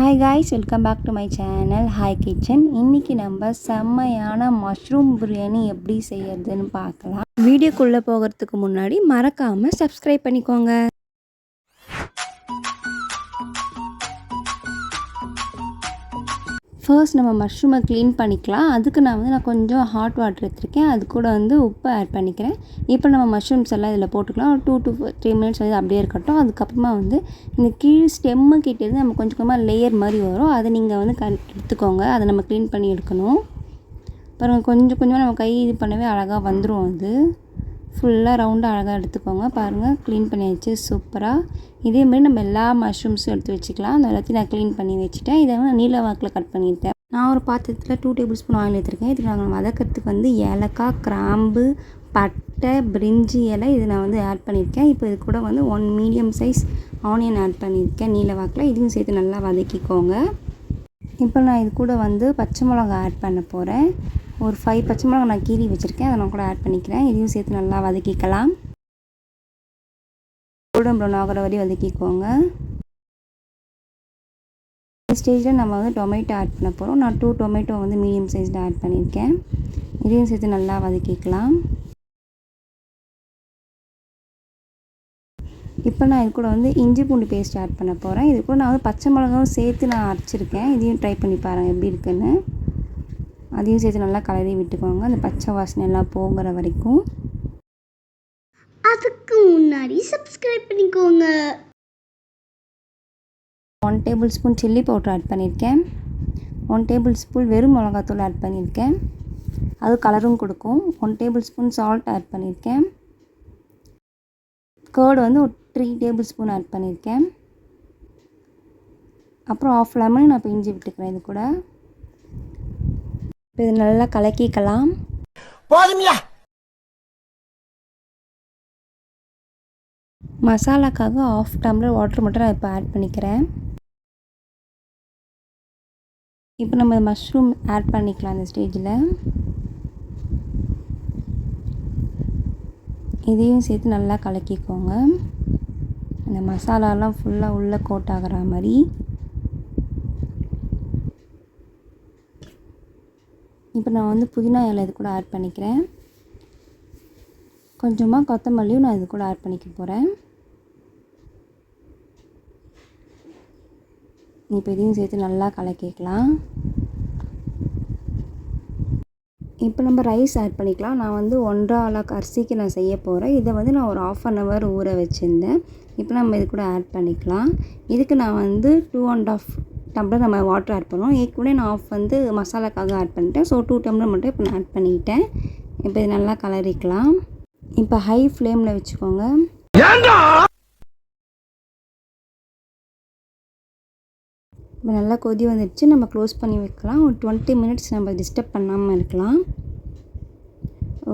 Hi guys, welcome back to my channel Hi Kitchen. இன்னைக்கு நம்ம செம்மையான மஷ்ரூம் பிரியாணி எப்படி செய்யறதுன்னு பார்க்கலாம். வீடியோக்குள்ள போகிறதுக்கு முன்னாடி மறக்காம Subscribe பண்ணிக்கோங்க. ஃபர்ஸ்ட் நம்ம மஷ்ரூமை க்ளீன் பண்ணிக்கலாம். அதுக்கு நான் கொஞ்சம் ஹாட் வாட்டர் எடுத்துருக்கேன். அது கூட உப்பு ஆட் பண்ணிக்கிறேன். இப்போ நம்ம மஷ்ரூம்ஸ் எல்லாம் இதில் போட்டுக்கலாம். 2 to 3 மினிட்ஸ் அப்படியே இருக்கட்டும். அதுக்கப்புறமா இந்த கீழ் ஸ்டெம்மு கிட்டேருந்து நம்ம கொஞ்சம் கொஞ்சமாக லேயர் மாதிரி வரும். அதை நீங்கள் எடுத்துக்கோங்க. அதை நம்ம க்ளீன் பண்ணி எடுக்கணும். பாருங்கள், கொஞ்சம் கொஞ்சமாக நம்ம கை இது பண்ணவே அழகாக வந்துடும். அது ஃபுல்லாக ரவுண்டாக அழகாக எடுத்துக்கோங்க. பாருங்கள், க்ளீன் பண்ணியாச்சு சூப்பராக. இதேமாதிரி நம்ம எல்லா மஷ்ரூம்ஸும் எடுத்து வச்சுக்கலாம். அந்த எல்லாத்தையும் நான் க்ளீன் பண்ணி வச்சுட்டேன். இதை நீல வாக்கில் கட் பண்ணியிருக்கேன். நான் ஒரு பாத்திரத்தில் 2 டேபிள் ஸ்பூன் ஆயில் எடுத்துருக்கேன். இதுக்கு நாங்கள் வதக்கிறதுக்கு ஏலக்காய், கிராம்பு, பட்டை, பிரிஞ்சி இலை இது நான் ஆட் பண்ணியிருக்கேன். இப்போ இது கூட 1 மீடியம் சைஸ் ஆனியன் ஆட் பண்ணியிருக்கேன் நீல வாக்கில். இதையும் சேர்த்து நல்லா வதக்கிக்கோங்க. இப்போ நான் இது கூட பச்சை மிளகா ஆட் பண்ண போகிறேன். ஒரு 5 பச்சை மிளகா நான் கீறி வச்சுருக்கேன். அதை நான் கூட ஆட் பண்ணிக்கிறேன். இதையும் சேர்த்து நல்லா வதக்கிக்கலாம். கோல்டன் ப்ரௌன் ஆகிற வரை வதக்கிக்கோங்க. இந்த ஸ்டேஜில் நம்ம டொமேட்டோ ஆட் பண்ண போகிறோம். நான் 2 டொமேட்டோ மீடியம் சைஸில் ஆட் பண்ணியிருக்கேன். இதையும் சேர்த்து நல்லா வதக்கிக்கலாம். இப்போ நான் இது கூட இஞ்சி பூண்டு பேஸ்ட் ஆட் பண்ண போகிறேன். இது கூட நான் பச்சை மிளகாவும் சேர்த்து நான் அரைச்சிருக்கேன். இதையும் ட்ரை பண்ணி பாருங்கள் எப்படி இருக்குன்னு. அதையும் சேர்த்து நல்லா கலரி விட்டுக்கோங்க. அந்த பச்சை வாசனை எல்லாம் போகிற வரைக்கும். அதுக்கு முன்னாடி சப்ஸ்கிரைப் பண்ணிக்கோங்க. 1 tablespoon chilli powder add பண்ணியிருக்கேன். 1 டேபிள் ஸ்பூன் வெறும் மிளகாத்தூள் ஆட் பண்ணியிருக்கேன். அது கலரும் கொடுக்கும். 1 டேபிள் ஸ்பூன் சால்ட் ஆட் பண்ணியிருக்கேன். கர்டு ஒரு 3 டேபிள் ஸ்பூன் ஆட் பண்ணியிருக்கேன். அப்புறம் 1/2 லெமன் நான் பிழிஞ்சு விட்டுக்கிறேன். இது கூட இப்போ இது நல்லா கலக்கிக்கலாம். மசாலாக்காக 1/2 டம்ளர் வாட்டர் மட்டும் நான் இப்போ ஆட் பண்ணிக்கிறேன். இப்போ நம்ம மஷ்ரூம் ஆட் பண்ணிக்கலாம். இந்த ஸ்டேஜில் இதையும் சேர்த்து நல்லா கலக்கிக்கோங்க. இந்த மசாலாலாம் ஃபுல்லாக உள்ளே கோட் ஆகிற மாதிரி. இப்போ நான் புதினா இலை இது கூட ஆட் பண்ணிக்கிறேன். கொஞ்சமாக கொத்தமல்லியும் நான் இது கூட ஆட் பண்ணிக்க போகிறேன். இப்போ இதையும் சேர்த்து நல்லா கலக்கிக்கலாம். இப்போ நம்ம ரைஸ் ஆட் பண்ணிக்கலாம். நான் 1.5 அளவுக்கு அரிசிக்கு நான் செய்ய போகிறேன். இதை நான் ஒரு 1/2 hour ஊற வச்சுருந்தேன். இப்போ நம்ம இது கூட ஆட் பண்ணிக்கலாம். இதுக்கு நான் 2.5 டம்ளர் நம்ம வாட்டர் ஆட் பண்ணுவோம். ஏற்கனவே நான் 1/2 மசாலாக்காக ஆட் பண்ணிட்டேன். ஸோ 2 டம்ளர் மட்டும் இப்போ நான் ஆட் பண்ணிக்கிட்டேன். இப்போ இது நல்லா கலரிக்கலாம். இப்போ ஹை ஃப்ளேமில் வச்சுக்கோங்க. இப்போ நல்லா கொதி வந்துடுச்சு. நம்ம க்ளோஸ் பண்ணி வைக்கலாம். ஒரு 20 மினிட்ஸ் நம்ம டிஸ்டர்ப் பண்ணாமல் இருக்கலாம்.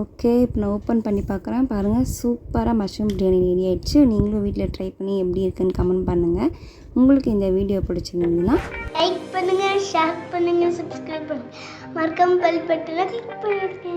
ஓகே, இப்போ நான் ஓப்பன் பண்ணி பார்க்குறேன். பாருங்கள், சூப்பராக மஷ்ரூம் பிரியாணி ரெடி ஆகிடுச்சு. நீங்களும் வீட்டில் ட்ரை பண்ணி எப்படி இருக்குன்னு கமெண்ட் பண்ணுங்கள். உங்களுக்கு இந்த வீடியோ பிடிச்சிருந்ததுன்னா லைக் பண்ணுங்கள், ஷேர் பண்ணுங்கள், சப்ஸ்கிரைப் பண்ணுங்கள். மறக்காம பெல் பட்டனை கிளிக் பண்ணிடுங்க.